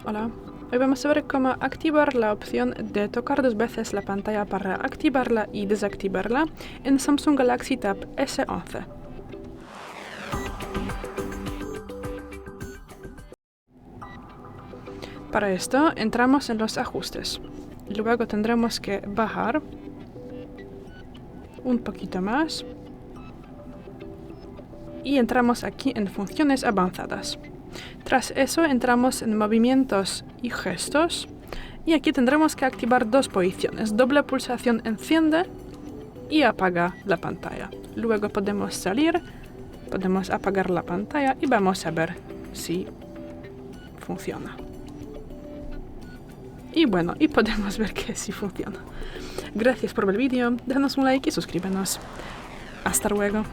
Hola, hoy vamos a ver cómo activar la opción de tocar dos veces la pantalla para activarla y desactivarla en Samsung Galaxy Tab S11. Para esto entramos en los ajustes. Luego tendremos que bajar un poquito más y entramos aquí en funciones avanzadas. Tras eso entramos en movimientos y gestos y aquí tendremos que activar dos posiciones. Doble pulsación enciende y apaga la pantalla. Luego podemos salir, podemos apagar la pantalla y vamos a ver si funciona. Y bueno, y podemos ver que sí funciona. Gracias por ver el vídeo, déjanos un like y suscríbenos. Hasta luego.